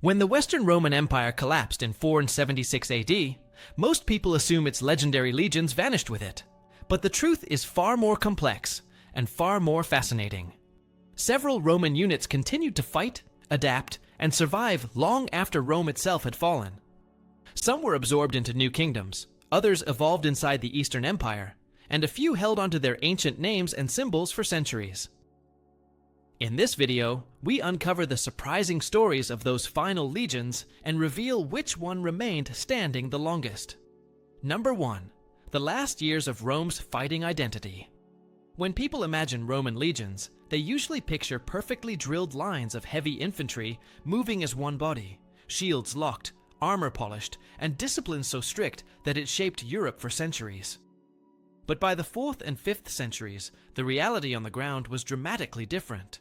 When the Western Roman Empire collapsed in 476 AD, most people assume its legendary legions vanished with it. But the truth is far more complex and far more fascinating. Several Roman units continued to fight, adapt, and survive long after Rome itself had fallen. Some were absorbed into new kingdoms, others evolved inside the Eastern Empire, and a few held onto their ancient names and symbols for centuries. In this video, we uncover the surprising stories of those final legions and reveal which one remained standing the longest. Number 1. The last years of Rome's fighting identity. When people imagine Roman legions, they usually picture perfectly drilled lines of heavy infantry moving as one body, shields locked, armor polished, and discipline so strict that it shaped Europe for centuries. But by the 4th and 5th centuries, the reality on the ground was dramatically different.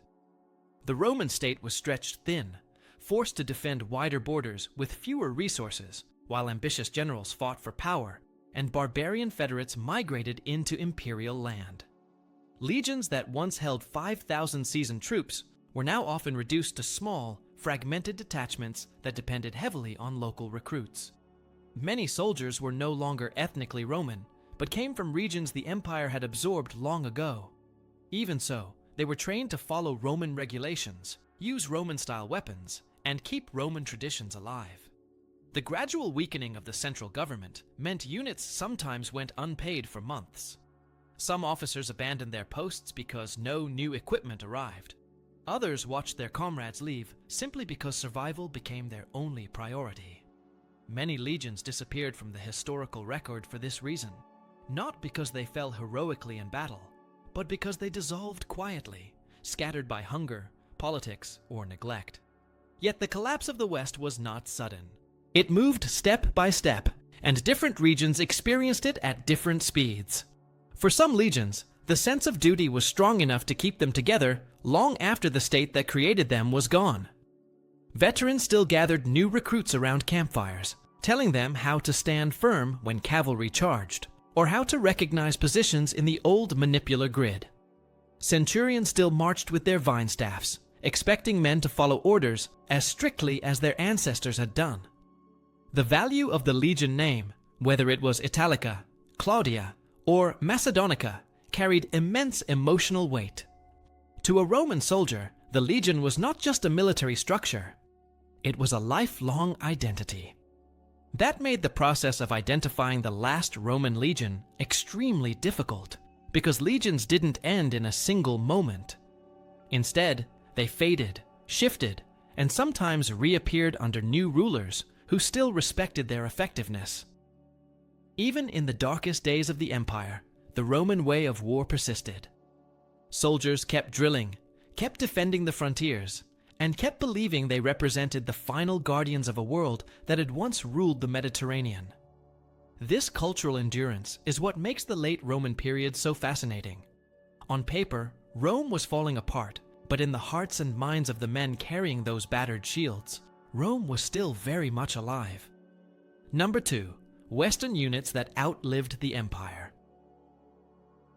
The Roman state was stretched thin, forced to defend wider borders with fewer resources, while ambitious generals fought for power, and barbarian federates migrated into imperial land. Legions that once held 5,000 seasoned troops were now often reduced to small, fragmented detachments that depended heavily on local recruits. Many soldiers were no longer ethnically Roman, but came from regions the empire had absorbed long ago. Even so, they were trained to follow Roman regulations, use Roman-style weapons, and keep Roman traditions alive. The gradual weakening of the central government meant units sometimes went unpaid for months. Some officers abandoned their posts because no new equipment arrived. Others watched their comrades leave simply because survival became their only priority. Many legions disappeared from the historical record for this reason, not because they fell heroically in battle, but because they dissolved quietly, scattered by hunger, politics, or neglect. Yet the collapse of the West was not sudden. It moved step by step, and different regions experienced it at different speeds. For some legions, the sense of duty was strong enough to keep them together long after the state that created them was gone. Veterans still gathered new recruits around campfires, telling them how to stand firm when cavalry charged, or how to recognize positions in the old manipular grid. Centurions still marched with their vine staffs, expecting men to follow orders as strictly as their ancestors had done. The value of the legion name, whether it was Italica, Claudia, or Macedonica, carried immense emotional weight. To a Roman soldier, the legion was not just a military structure, it was a lifelong identity. That made the process of identifying the last Roman legion extremely difficult, because legions didn't end in a single moment. Instead, they faded, shifted, and sometimes reappeared under new rulers who still respected their effectiveness. Even in the darkest days of the empire, the Roman way of war persisted. Soldiers kept drilling, kept defending the frontiers, and kept believing they represented the final guardians of a world that had once ruled the Mediterranean. This cultural endurance is what makes the late Roman period so fascinating. On paper, Rome was falling apart, but in the hearts and minds of the men carrying those battered shields, Rome was still very much alive. Number 2. Western units that outlived the empire.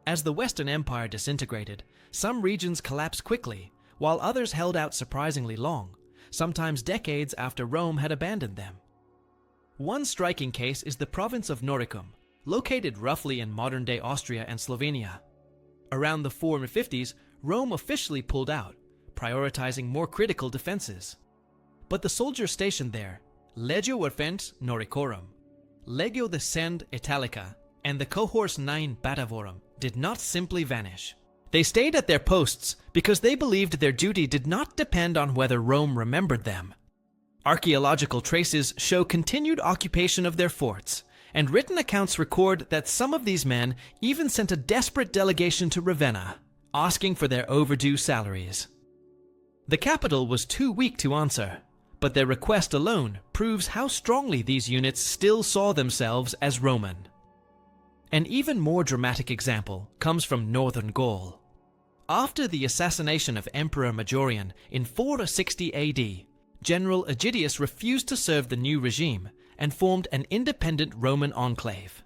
As the Western Empire disintegrated, some regions collapsed quickly, while others held out surprisingly long, sometimes decades after Rome had abandoned them. One striking case is the province of Noricum, located roughly in modern-day Austria and Slovenia. Around the 450s, Rome officially pulled out, prioritizing more critical defenses. But the soldiers stationed there, Legio I Noricorum, Legio II Italica, and the Cohors IX Batavorum, did not simply vanish. They stayed at their posts because they believed their duty did not depend on whether Rome remembered them. Archaeological traces show continued occupation of their forts, and written accounts record that some of these men even sent a desperate delegation to Ravenna, asking for their overdue salaries. The capital was too weak to answer, but their request alone proves how strongly these units still saw themselves as Roman. An even more dramatic example comes from northern Gaul. After the assassination of Emperor Majorian in 460 AD, General Aegidius refused to serve the new regime and formed an independent Roman enclave.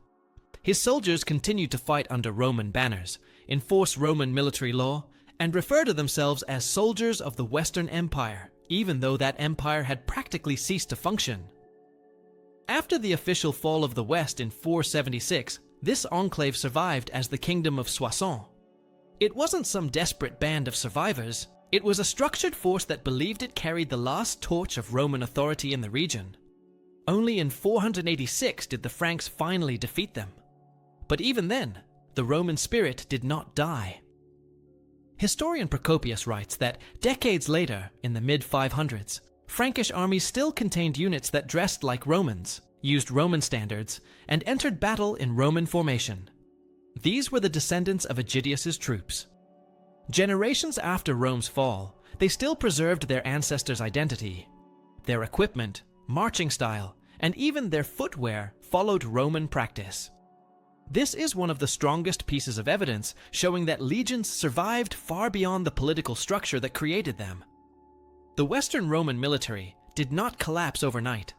His soldiers continued to fight under Roman banners, enforce Roman military law, and refer to themselves as soldiers of the Western Empire, even though that empire had practically ceased to function. After the official fall of the West in 476, this enclave survived as the Kingdom of Soissons. It wasn't some desperate band of survivors, it was a structured force that believed it carried the last torch of Roman authority in the region. Only in 486 did the Franks finally defeat them. But even then, the Roman spirit did not die. Historian Procopius writes that decades later, in the mid-500s, Frankish armies still contained units that dressed like Romans, used Roman standards, and entered battle in Roman formation. These were the descendants of Aegidius's troops. Generations after Rome's fall, they still preserved their ancestors' identity. Their equipment, marching style, and even their footwear followed Roman practice. This is one of the strongest pieces of evidence showing that legions survived far beyond the political structure that created them. The Western Roman military did not collapse overnight.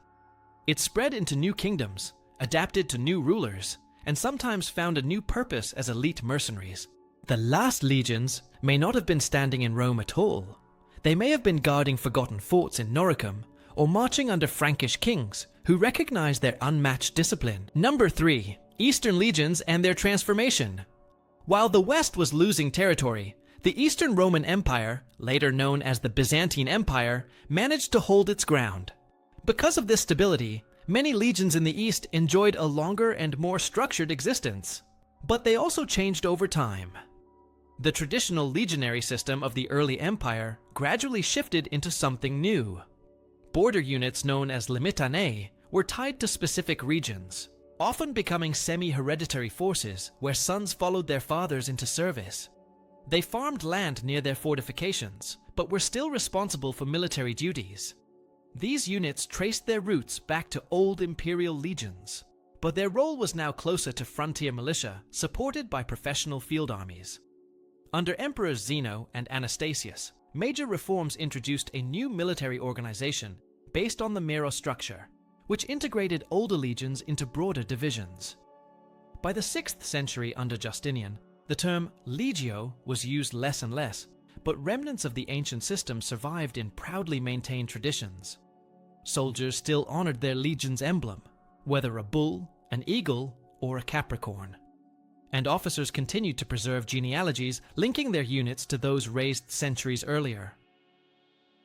It spread into new kingdoms, adapted to new rulers, and sometimes found a new purpose as elite mercenaries. The last legions may not have been standing in Rome at all. They may have been guarding forgotten forts in Noricum, or marching under Frankish kings who recognized their unmatched discipline. Number 3. Eastern legions and their transformation. While the West was losing territory, the Eastern Roman Empire, later known as the Byzantine Empire, managed to hold its ground. Because of this stability, many legions in the East enjoyed a longer and more structured existence. But they also changed over time. The traditional legionary system of the early empire gradually shifted into something new. Border units known as limitanae were tied to specific regions, often becoming semi-hereditary forces where sons followed their fathers into service. They farmed land near their fortifications, but were still responsible for military duties. These units traced their roots back to old imperial legions, but their role was now closer to frontier militia, supported by professional field armies. Under Emperors Zeno and Anastasius, major reforms introduced a new military organization based on the Mero structure, which integrated older legions into broader divisions. By the 6th century under Justinian, the term legio was used less and less, but remnants of the ancient system survived in proudly maintained traditions. Soldiers still honored their legion's emblem, whether a bull, an eagle, or a capricorn. And officers continued to preserve genealogies linking their units to those raised centuries earlier.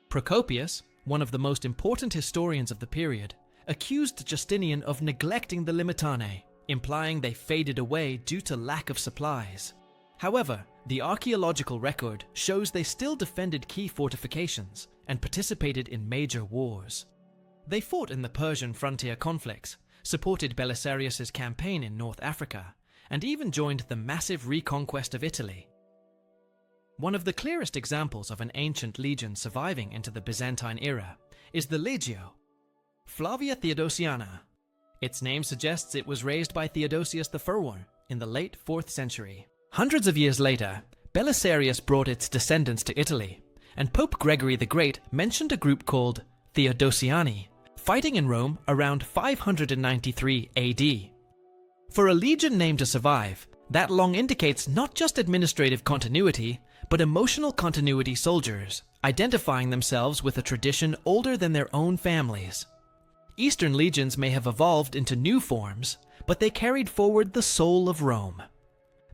Procopius, one of the most important historians of the period, accused Justinian of neglecting the limitanae, implying they faded away due to lack of supplies. However, the archaeological record shows they still defended key fortifications and participated in major wars. They fought in the Persian frontier conflicts, supported Belisarius's campaign in North Africa, and even joined the massive reconquest of Italy. One of the clearest examples of an ancient legion surviving into the Byzantine era is the Legio Flavia Theodosiana. Its name suggests it was raised by Theodosius the Furor in the late 4th century. Hundreds of years later, Belisarius brought its descendants to Italy, and Pope Gregory the Great mentioned a group called Theodosiani, fighting in Rome around 593 AD. For a legion name to survive, that long indicates not just administrative continuity, but emotional continuity soldiers, identifying themselves with a tradition older than their own families. Eastern legions may have evolved into new forms, but they carried forward the soul of Rome.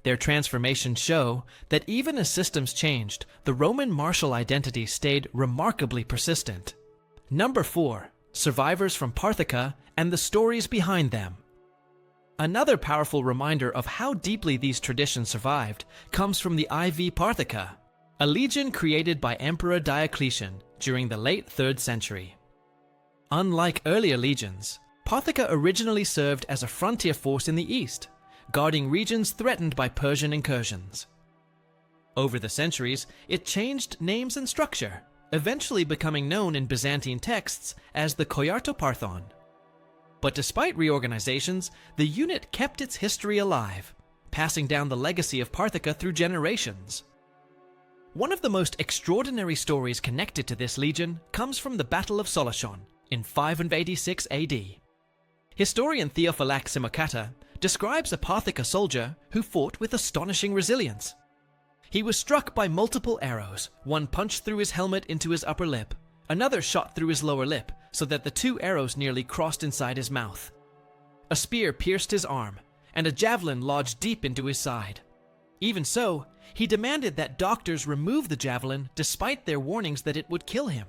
Their transformations show that even as systems changed, the Roman martial identity stayed remarkably persistent. Number 4. Survivors from Parthica and the stories behind them. Another powerful reminder of how deeply these traditions survived comes from the IV Parthica, a legion created by Emperor Diocletian during the late 3rd century. Unlike earlier legions, Parthica originally served as a frontier force in the east, guarding regions threatened by Persian incursions. Over the centuries, it changed names and structure, eventually becoming known in Byzantine texts as the Koiartoparthon. But despite reorganizations, the unit kept its history alive, passing down the legacy of Parthica through generations. One of the most extraordinary stories connected to this legion comes from the Battle of Soissons in 586 AD. Historian Theophylact Simocatta describes a Parthica soldier who fought with astonishing resilience. He was struck by multiple arrows, one punched through his helmet into his upper lip, Another shot through his lower lip so that the two arrows nearly crossed inside his mouth. A spear pierced his arm, and a javelin lodged deep into his side. Even so, he demanded that doctors remove the javelin despite their warnings that it would kill him.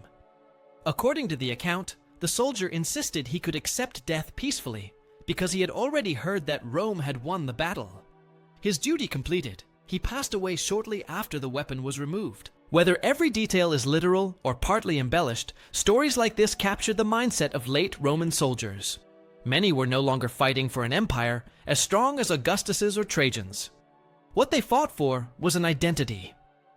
According to the account, the soldier insisted he could accept death peacefully because he had already heard that Rome had won the battle. His duty completed, he passed away shortly after the weapon was removed. Whether every detail is literal or partly embellished, stories like this capture the mindset of late Roman soldiers. Many were no longer fighting for an empire as strong as Augustus's or Trajan's. What they fought for was an identity,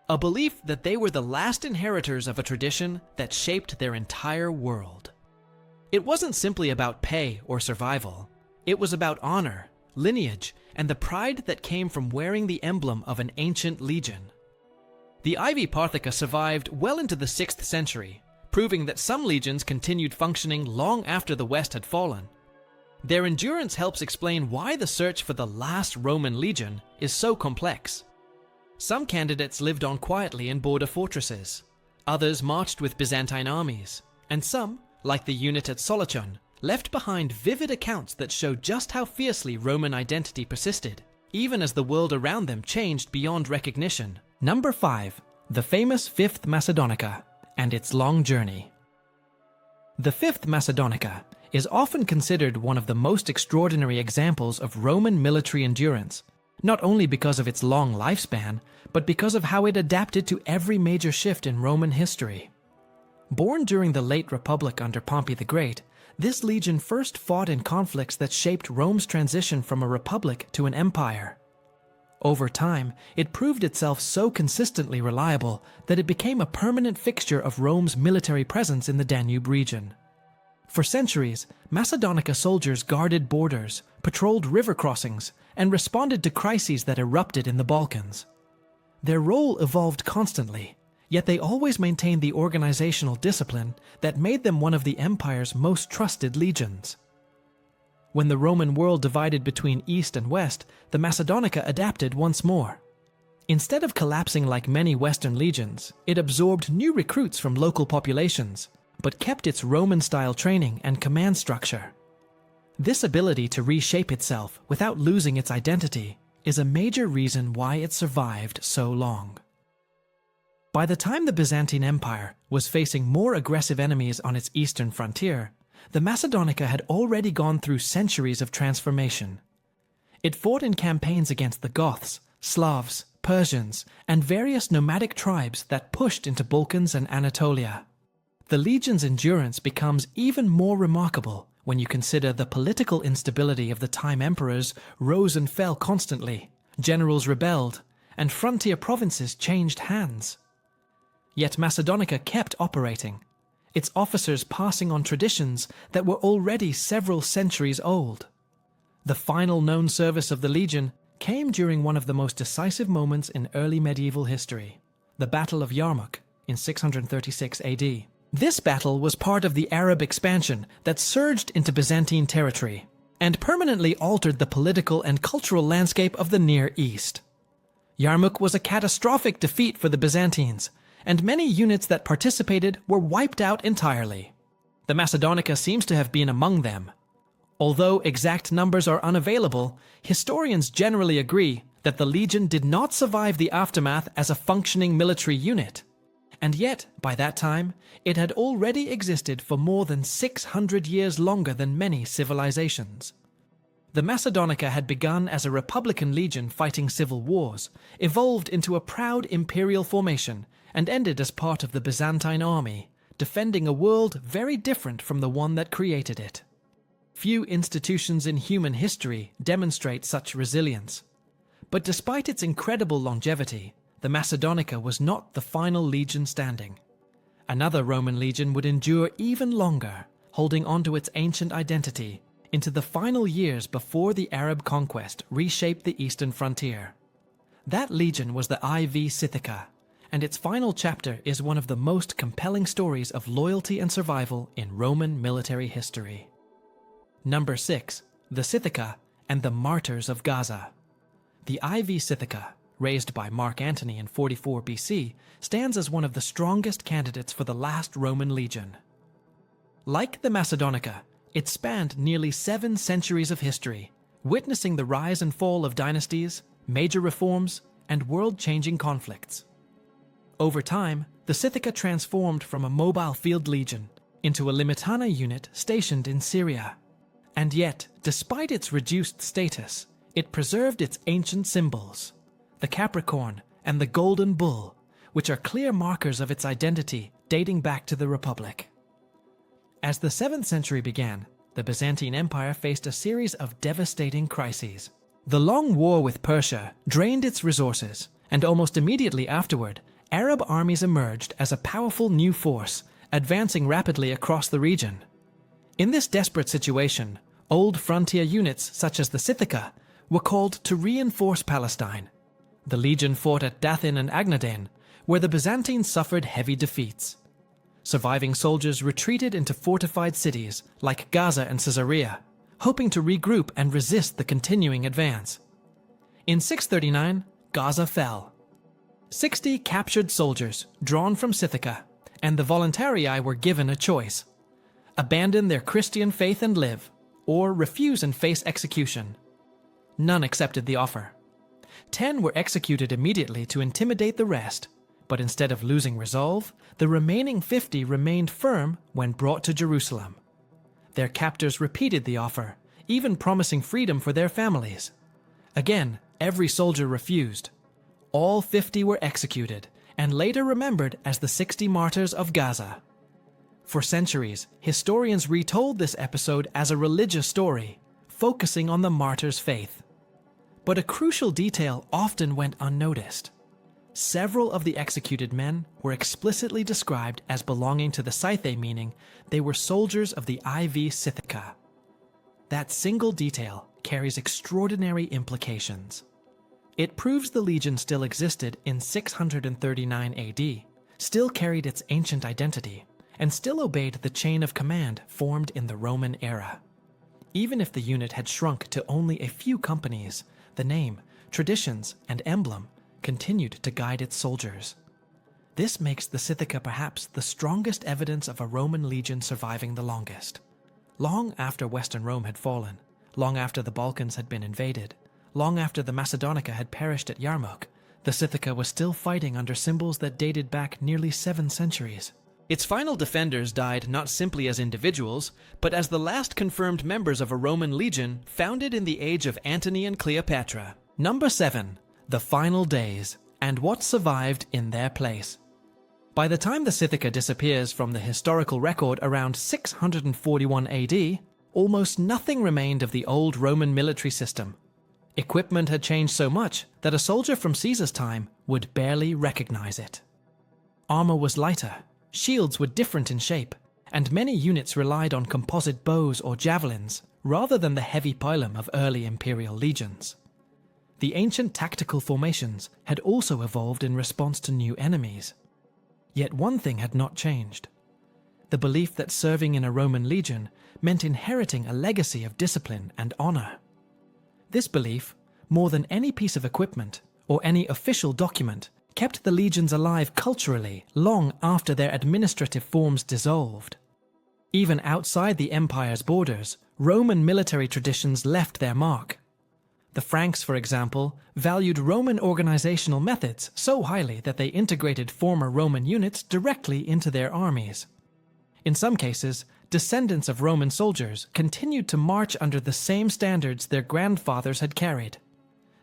a belief that they were the last inheritors of a tradition that shaped their entire world. It wasn't simply about pay or survival. It was about honor, lineage, and the pride that came from wearing the emblem of an ancient legion. The IV Parthica survived well into the 6th century, proving that some legions continued functioning long after the West had fallen. Their endurance helps explain why the search for the last Roman legion is so complex. Some candidates lived on quietly in border fortresses, others marched with Byzantine armies, and some, like the unit at Soissons, left behind vivid accounts that show just how fiercely Roman identity persisted, even as the world around them changed beyond recognition. Number 5. The famous Fifth Macedonica and its long journey. The Fifth Macedonica is often considered one of the most extraordinary examples of Roman military endurance, not only because of its long lifespan, but because of how it adapted to every major shift in Roman history. Born during the late Republic under Pompey the Great, this legion first fought in conflicts that shaped Rome's transition from a republic to an empire. Over time, it proved itself so consistently reliable that it became a permanent fixture of Rome's military presence in the Danube region. For centuries, Macedonica soldiers guarded borders, patrolled river crossings, and responded to crises that erupted in the Balkans. Their role evolved constantly, yet they always maintained the organizational discipline that made them one of the empire's most trusted legions. When the Roman world divided between East and West, the Macedonica adapted once more. Instead of collapsing like many Western legions, it absorbed new recruits from local populations, but kept its Roman-style training and command structure. This ability to reshape itself without losing its identity is a major reason why it survived so long. By the time the Byzantine Empire was facing more aggressive enemies on its eastern frontier, the Macedonica had already gone through centuries of transformation. It fought in campaigns against the Goths, Slavs, Persians, and various nomadic tribes that pushed into Balkans and Anatolia. The legion's endurance becomes even more remarkable when you consider the political instability of the time. Emperors rose and fell constantly, generals rebelled, and frontier provinces changed hands. Yet Macedonica kept operating, its officers passing on traditions that were already several centuries old. The final known service of the legion came during one of the most decisive moments in early medieval history, the Battle of Yarmouk in 636 AD. This battle was part of the Arab expansion that surged into Byzantine territory and permanently altered the political and cultural landscape of the Near East. Yarmouk was a catastrophic defeat for the Byzantines, and many units that participated were wiped out entirely. The Macedonica seems to have been among them. Although exact numbers are unavailable, historians generally agree that the legion did not survive the aftermath as a functioning military unit. And yet, by that time, it had already existed for more than 600 years longer than many civilizations. The Macedonica had begun as a republican legion fighting civil wars, evolved into a proud imperial formation, and ended as part of the Byzantine army, defending a world very different from the one that created it. Few institutions in human history demonstrate such resilience. But despite its incredible longevity, the Macedonica was not the final legion standing. Another Roman legion would endure even longer, holding on to its ancient identity into the final years before the Arab conquest reshaped the eastern frontier. That legion was the IV Sithica, and its final chapter is one of the most compelling stories of loyalty and survival in Roman military history. Number 6. The Sithica and the Martyrs of Gaza. The IV Sithica, raised by Mark Antony in 44 BC, stands as one of the strongest candidates for the last Roman legion. Like the Macedonica, it spanned nearly 7 centuries of history, witnessing the rise and fall of dynasties, major reforms, and world-changing conflicts. Over time, the Sithica transformed from a mobile field legion into a limitana unit stationed in Syria. And yet, despite its reduced status, it preserved its ancient symbols, the Capricorn and the Golden Bull, which are clear markers of its identity dating back to the Republic. As the 7th century began, the Byzantine Empire faced a series of devastating crises. The long war with Persia drained its resources, and almost immediately afterward, Arab armies emerged as a powerful new force, advancing rapidly across the region. In this desperate situation, old frontier units such as the Sithica were called to reinforce Palestine. The legion fought at Dathin and Agnaden, where the Byzantines suffered heavy defeats. Surviving soldiers retreated into fortified cities like Gaza and Caesarea, hoping to regroup and resist the continuing advance. In 639, Gaza fell. 60 captured soldiers, drawn from Sithica, and the voluntarii were given a choice: abandon their Christian faith and live, or refuse and face execution. None accepted the offer. 10 were executed immediately to intimidate the rest, but instead of losing resolve, the remaining 50 remained firm when brought to Jerusalem. Their captors repeated the offer, even promising freedom for their families. Again, every soldier refused. All 50 were executed, and later remembered as the 60 martyrs of Gaza. For centuries, historians retold this episode as a religious story, focusing on the martyrs' faith. But a crucial detail often went unnoticed. Several of the executed men were explicitly described as belonging to the Scythe, meaning they were soldiers of the IV Sithica. That single detail carries extraordinary implications. It proves the legion still existed in 639 AD, still carried its ancient identity, and still obeyed the chain of command formed in the Roman era. Even if the unit had shrunk to only a few companies, the name, traditions, and emblem continued to guide its soldiers. This makes the Sithica perhaps the strongest evidence of a Roman legion surviving the longest. Long after Western Rome had fallen, long after the Balkans had been invaded, long after the Macedonica had perished at Yarmouk, the Sithica was still fighting under symbols that dated back nearly 7 centuries. Its final defenders died not simply as individuals, but as the last confirmed members of a Roman legion founded in the age of Antony and Cleopatra. Number 7. The final days, and what survived in their place. By the time the Sithica disappears from the historical record around 641 AD, almost nothing remained of the old Roman military system. Equipment had changed so much that a soldier from Caesar's time would barely recognize it. Armor was lighter, shields were different in shape, and many units relied on composite bows or javelins rather than the heavy pilum of early imperial legions. The ancient tactical formations had also evolved in response to new enemies. Yet one thing had not changed: the belief that serving in a Roman legion meant inheriting a legacy of discipline and honor. This belief, more than any piece of equipment or any official document, kept the legions alive culturally long after their administrative forms dissolved. Even outside the empire's borders, Roman military traditions left their mark. The Franks, for example, valued Roman organizational methods so highly that they integrated former Roman units directly into their armies. In some cases, descendants of Roman soldiers continued to march under the same standards their grandfathers had carried.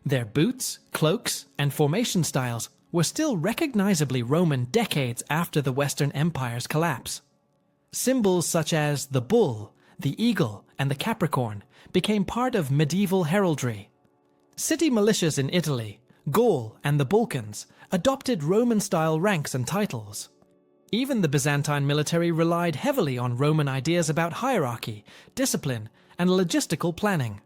Their boots, cloaks, and formation styles were still recognizably Roman decades after the Western Empire's collapse. Symbols such as the bull, the eagle, and the Capricorn became part of medieval heraldry. City militias in Italy, Gaul, and the Balkans adopted Roman-style ranks and titles. Even the Byzantine military relied heavily on Roman ideas about hierarchy, discipline, and logistical planning.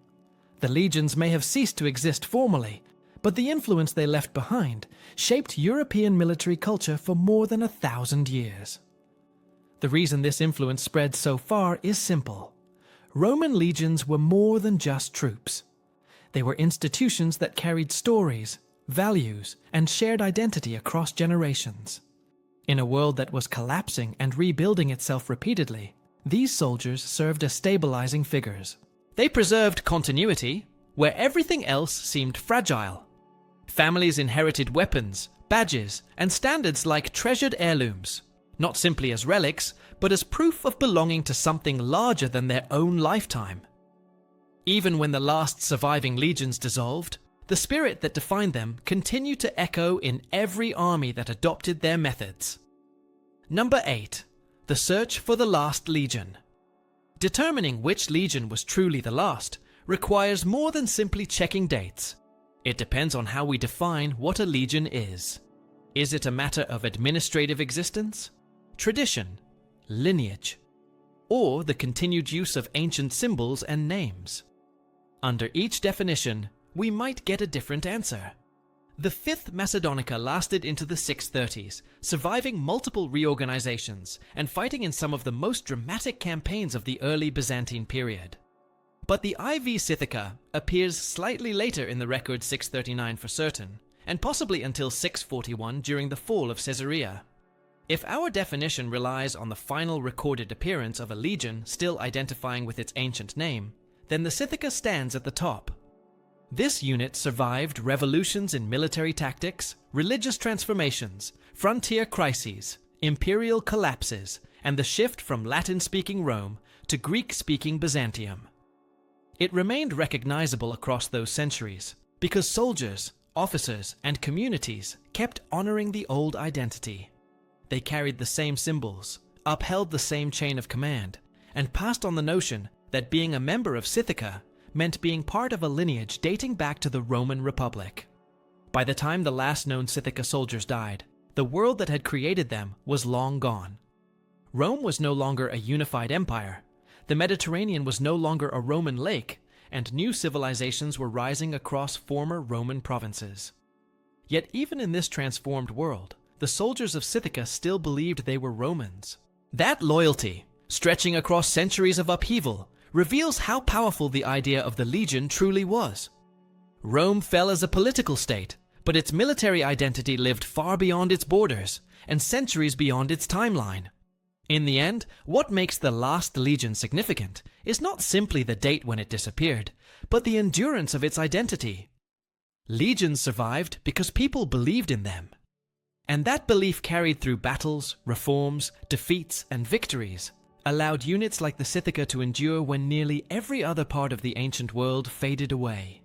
The legions may have ceased to exist formally, but the influence they left behind shaped European military culture for more than 1,000 years. The reason this influence spread so far is simple. Roman legions were more than just troops. They were institutions that carried stories, values, and shared identity across generations. In a world that was collapsing and rebuilding itself repeatedly, these soldiers served as stabilizing figures. They preserved continuity where everything else seemed fragile. Families inherited weapons, badges, and standards like treasured heirlooms, not simply as relics, but as proof of belonging to something larger than their own lifetime. Even when the last surviving legions dissolved, the spirit that defined them continued to echo in every army that adopted their methods. Number 8. The search for the last legion. Determining which legion was truly the last requires more than simply checking dates. It depends on how we define what a legion is. Is it a matter of administrative existence, tradition, lineage, or the continued use of ancient symbols and names? Under each definition, we might get a different answer. The V Macedonica lasted into the 630s, surviving multiple reorganizations and fighting in some of the most dramatic campaigns of the early Byzantine period. But the IV Sithica appears slightly later in the record 639 for certain, and possibly until 641 during the fall of Caesarea. If our definition relies on the final recorded appearance of a legion still identifying with its ancient name, then the Sithica stands at the top. This unit survived revolutions in military tactics, religious transformations, frontier crises, imperial collapses, and the shift from Latin-speaking Rome to Greek-speaking Byzantium. It remained recognizable across those centuries because soldiers, officers, and communities kept honoring the old identity. They carried the same symbols, upheld the same chain of command, and passed on the notion that being a member of Sithica meant being part of a lineage dating back to the Roman Republic. By the time the last known Sithica soldiers died, the world that had created them was long gone. Rome was no longer a unified empire, the Mediterranean was no longer a Roman lake, and new civilizations were rising across former Roman provinces. Yet even in this transformed world, the soldiers of Sithica still believed they were Romans. That loyalty, stretching across centuries of upheaval, reveals how powerful the idea of the legion truly was. Rome fell as a political state, but its military identity lived far beyond its borders and centuries beyond its timeline. In the end, what makes the last legion significant is not simply the date when it disappeared, but the endurance of its identity. Legions survived because people believed in them. And that belief carried through battles, reforms, defeats, and victories, allowed units like the Sithica to endure when nearly every other part of the ancient world faded away.